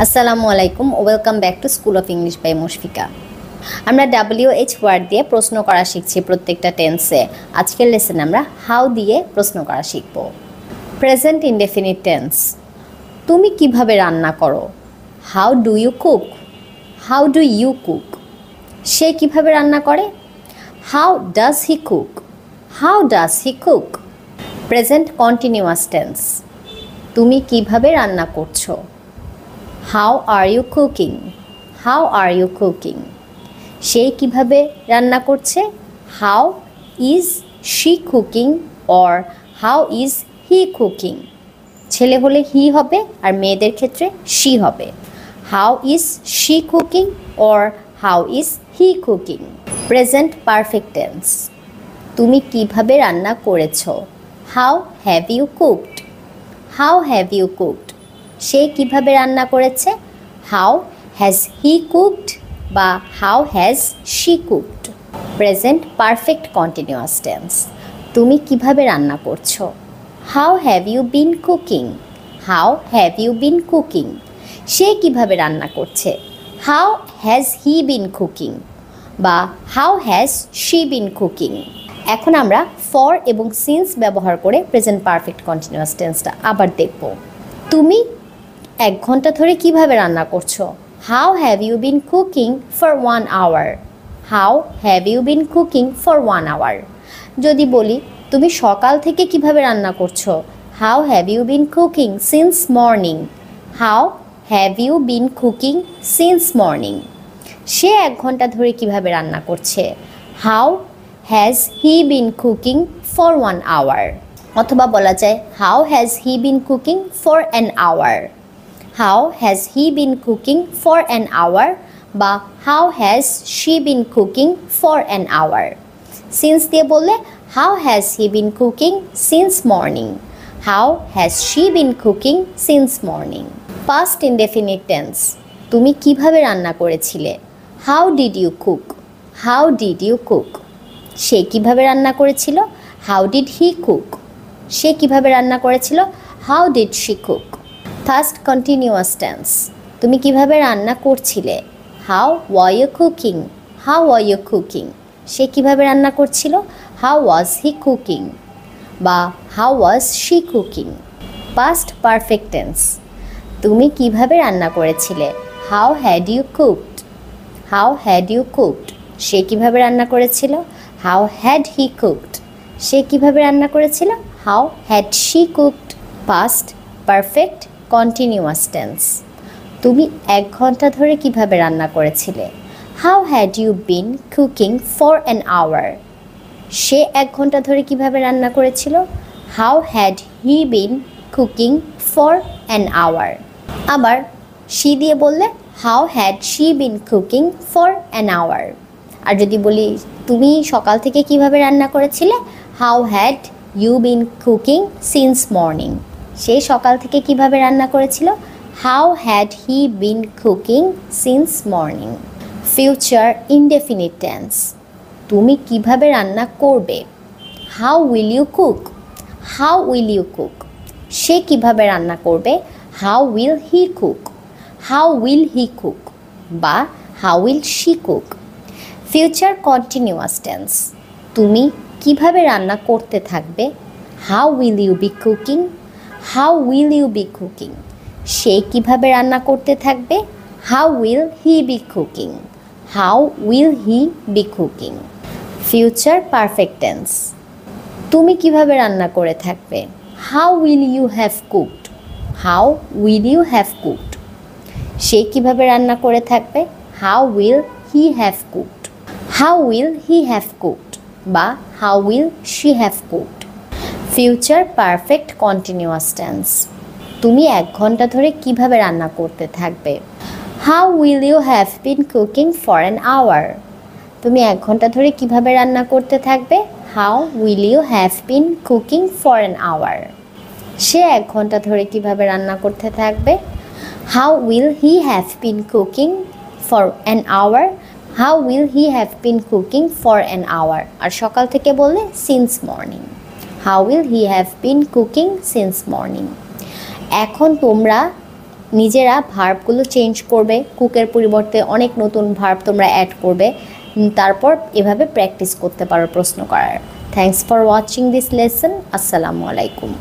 আসসালামু আলাইকুম, welcome back to school of English by Mushfika. আমরা WH ওয়ার্ড দিয়ে প্রশ্ন করা শিখছি প্রত্যেকটা টেন্সে। আজকের লেসনে আমরা হাউ দিয়ে প্রশ্ন করা শিখব। Present indefinite tense. তুমি কিভাবে রান্না করো? How do you cook? How do you cook? সে কিভাবে রান্না করে? How does he cook? How does he cook? Present continuous tense. তুমি কিভাবে রান্না করছো? How are you cooking? How are you cooking? সে কিভাবে রান্না করছে? How is she cooking or how is he cooking? ছেলে হলে হি হবে আর মেয়েদের ক্ষেত্রে শি হবে। How is she cooking or how is he cooking? Present perfect tense. তুমি কিভাবে রান্না করেছো? How have you cooked? How have you cooked? সে কিভাবে রান্না করেছে? হাউ হ্যাজ হি কুকড বা how has she cooked? Present perfect continuous tense. তুমি কিভাবে রান্না করছো? How have you been cooking? How have you been cooking? সে কিভাবে রান্না করছে? How has he been cooking বা how has she been cooking? এখন আমরা ফর এবং সিন্স ব্যবহার করে প্রেজেন্ট পারফেক্ট কন্টিনিউয়াস টেন্সটা আবার দেখব। তুমি 1 ঘন্টা ধরে কিভাবে রান্না করছো? How have you been cooking for 1 hour? How have you been cooking for 1 hour? যদি বলি তুমি সকাল থেকে কিভাবে রান্না করছো? How have you been cooking since morning? How have you been cooking since morning? সে 1 ঘন্টা ধরে কিভাবে রান্না করছে? How has he been cooking for 1 hour? অথবা বলা যায় how has he been cooking for an hour? How has he been cooking for an hour বা how has she been cooking for an hour? Since দিয়ে বললে how has he been cooking since morning? How has she been cooking since morning? Past indefinite tense. তুমি কিভাবে রান্না করেছিলে? How did you cook? How did you cook? সে কিভাবে রান্না করেছিল? How did he cook? সে কিভাবে রান্না করেছিল? How did she cook? First continuous tense. তুমি কিভাবে রান্না করছিলে? How were you cooking? How were you cooking? সে কিভাবে রান্না করছিল? হাউ ওয়াজ হি কুকিং বা how was she cooking? Past perfect tense. তুমি কিভাবে রান্না করেছিলে? How had you cooked? How had you cooked? সে কিভাবে রান্না করেছিল? How had he cooked? সে কিভাবে রান্না করেছিল? How had she cooked? Past perfect continuous tense. তুমি 1 ঘন্টা ধরে কিভাবে রান্না করেছিলে? How had you been cooking for an hour? সে 1 ঘন্টা ধরে কিভাবে রান্না করেছিল? How had he been cooking for an hour? আবার শি দিয়ে বললে how had she been cooking for an hour? আর যদি বলি তুমি সকাল থেকে কিভাবে রান্না করেছিলে? How had you been cooking since morning? সে সকাল থেকে কিভাবে রান্না করেছিল? How had he been cooking since morning? Future indefinite tense. তুমি কিভাবে রান্না করবে? How will you cook? How will you cook? সে কিভাবে রান্না করবে? How will he cook? How will he cook বা how will she cook? Future continuous tense. তুমি কিভাবে রান্না করতে থাকবে? How will you be cooking? How will you be cooking? সে কিভাবে রান্না করতে থাকবে? How will he be cooking? How will he be cooking? Future perfect tense. তুমি কিভাবে রান্না করে থাকবে? How will you have cooked? How will you have cooked? সে কিভাবে রান্না করে থাকবে? How will he have cooked? How will he have cooked বা how will she have cooked? Future perfect continuous tense. তুমি 1 ঘন্টা ধরে কিভাবে রান্না করতে থাকবে? How will you have been cooking for an hour? তুমি 1 ঘন্টা ধরে কিভাবে রান্না করতে থাকবে? How will you have been cooking for an hour? সে 1 ঘন্টা ধরে কিভাবে রান্না করতে থাকবে? How will he have been cooking for an hour? How will he have been cooking for an hour? আর সকাল থেকে বললে since morning. How will he have been cooking since morning? এখন তোমরা নিজেরা ভার্বগুলো চেঞ্জ করবে, কুকের পরিবর্তে অনেক নতুন ভার্ব তোমরা অ্যাড করবে, তারপর এভাবে প্র্যাকটিস করতে পারো প্রশ্ন করার। Thanks for watching this lesson. আসসালামু আলাইকুম।